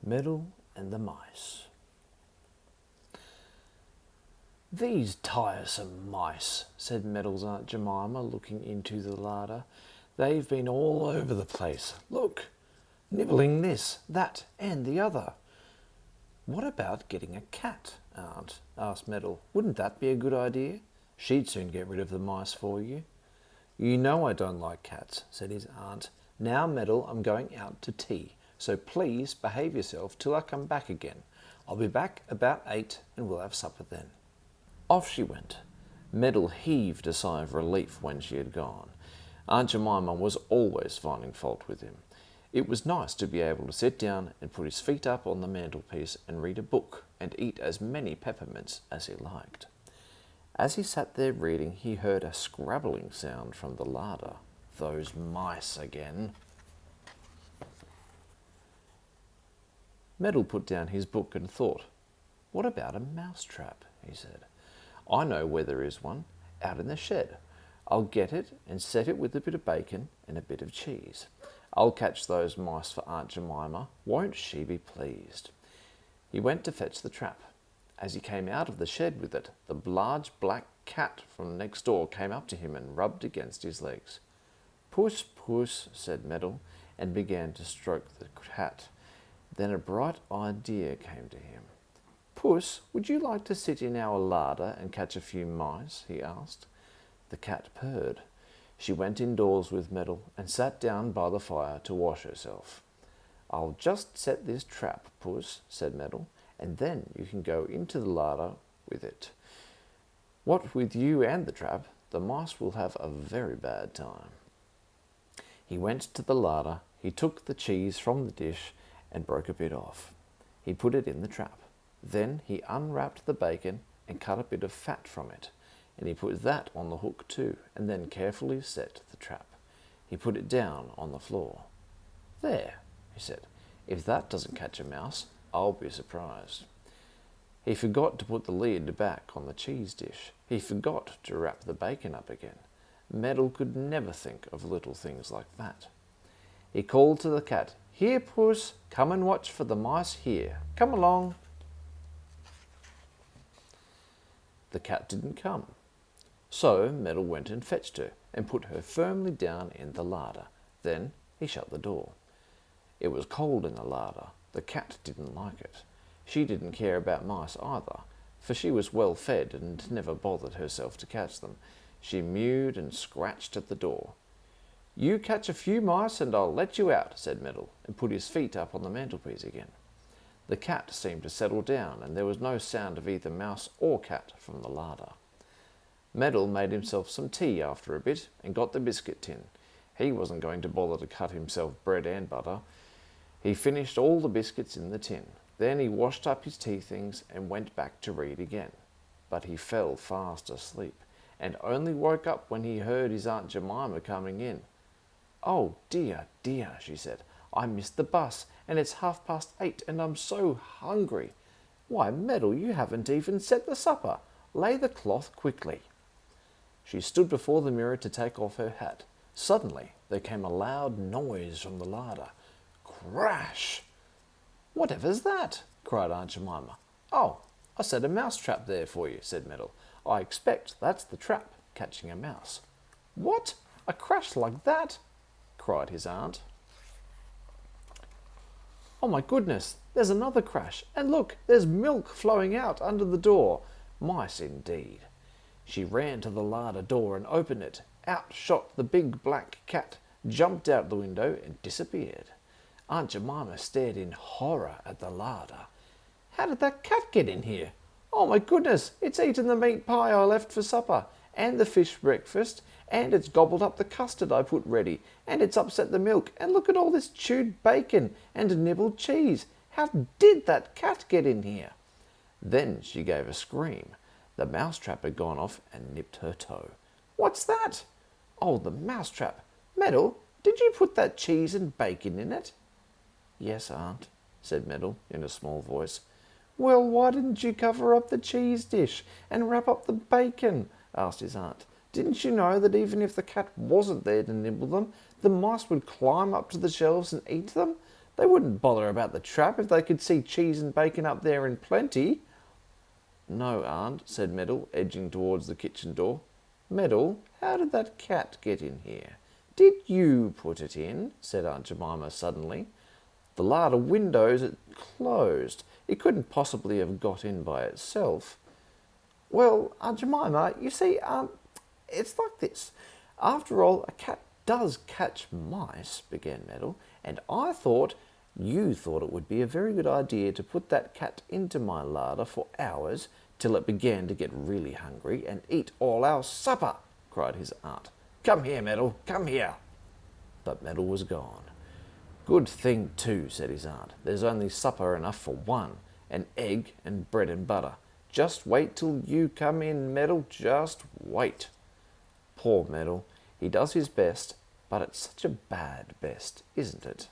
Meddle and the Mice. "These tiresome mice," said Meddle's Aunt Jemima, looking into the larder. "They've been all over the place. Look, nibbling this, that, and the other." "What about getting a cat, Aunt?" asked Meddle. "Wouldn't that be a good idea? She'd soon get rid of the mice for you." "You know I don't like cats," said his aunt. "Now, Meddle, I'm going out to tea, so please behave yourself till I come back again. I'll be back about 8 and we'll have supper then." Off she went. Meddle heaved a sigh of relief when she had gone. Aunt Jemima was always finding fault with him. It was nice to be able to sit down and put his feet up on the mantelpiece and read a book and eat as many peppermints as he liked. As he sat there reading, he heard a scrabbling sound from the larder. Those mice again. Meddle put down his book and thought. "What about a mousetrap?" he said. "I know where there is one, out in the shed. I'll get it and set it with a bit of bacon and a bit of cheese. I'll catch those mice for Aunt Jemima. Won't she be pleased?" He went to fetch the trap. As he came out of the shed with it, the large black cat from next door came up to him and rubbed against his legs. "Puss, puss," said Meddle, and began to stroke the cat. Then a bright idea came to him. "Puss, would you like to sit in our larder and catch a few mice?" he asked. The cat purred. She went indoors with Meddle and sat down by the fire to wash herself. "I'll just set this trap, Puss," said Meddle, "and then you can go into the larder with it. What with you and the trap, the mice will have a very bad time." He went to the larder, he took the cheese from the dish and broke a bit off. He put it in the trap. Then he unwrapped the bacon and cut a bit of fat from it, and he put that on the hook too, and then carefully set the trap. He put it down on the floor. "There," he said, "if that doesn't catch a mouse, I'll be surprised." He forgot to put the lid back on the cheese dish. He forgot to wrap the bacon up again. Meddle could never think of little things like that. He called to the cat, "Here, Puss, come and watch for the mice here. Come along." The cat didn't come. So Meddle went and fetched her and put her firmly down in the larder. Then he shut the door. It was cold in the larder. The cat didn't like it. She didn't care about mice either, for she was well fed and never bothered herself to catch them. She mewed and scratched at the door. "You catch a few mice and I'll let you out," said Meddle, and put his feet up on the mantelpiece again. The cat seemed to settle down, and there was no sound of either mouse or cat from the larder. Meddle made himself some tea after a bit and got the biscuit tin. He wasn't going to bother to cut himself bread and butter. He finished all the biscuits in the tin. Then he washed up his tea things and went back to read again. But he fell fast asleep, and only woke up when he heard his Aunt Jemima coming in. "Oh, dear, dear," she said. "I missed the bus, and it's 8:30, and I'm so hungry. Why, Meddle, you haven't even set the supper. Lay the cloth quickly." She stood before the mirror to take off her hat. Suddenly there came a loud noise from the larder. Crash! "Whatever's that?" cried Aunt Jemima. "Oh, I set a mouse trap there for you," said Meddle. "I expect that's the trap, catching a mouse." "What? A crash like that?" cried his aunt. "Oh my goodness, there's another crash, and look, there's milk flowing out under the door. Mice indeed." She ran to the larder door and opened it. Out shot the big black cat, jumped out the window and disappeared. Aunt Jemima stared in horror at the larder. "How did that cat get in here? Oh my goodness, it's eaten the meat pie I left for supper, and the fish breakfast, and it's gobbled up the custard I put ready, and it's upset the milk, and look at all this chewed bacon and nibbled cheese. How did that cat get in here?" Then she gave a scream. The mousetrap had gone off and nipped her toe. "What's that? Oh, the mousetrap. Meddle, did you put that cheese and bacon in it?" "Yes, Aunt," said Meddle in a small voice. "Well, why didn't you cover up the cheese dish and wrap up the bacon?" asked his aunt. "Didn't you know that even if the cat wasn't there to nibble them, the mice would climb up to the shelves and eat them? They wouldn't bother about the trap if they could see cheese and bacon up there in plenty. No, Aunt, said Meddle, edging towards the kitchen door. Meddle, how did that cat get in here? Did you put it in? Said Aunt Jemima suddenly. The larder windows are closed. It couldn't possibly have got in by itself. Well, Aunt Jemima, you see, it's like this. After all, a cat does catch mice, began Meddle, and I thought you thought it would be a very good idea to put that cat into my larder for hours till it began to get really hungry and eat all our supper, cried his aunt. Come here, Meddle, come here. But Meddle was gone. Good thing, too, said his aunt. There's only supper enough for one, an egg and bread and butter. Just wait till you come in, Meddle, just wait. Poor Meddle, he does his best, but it's such a bad best, isn't it?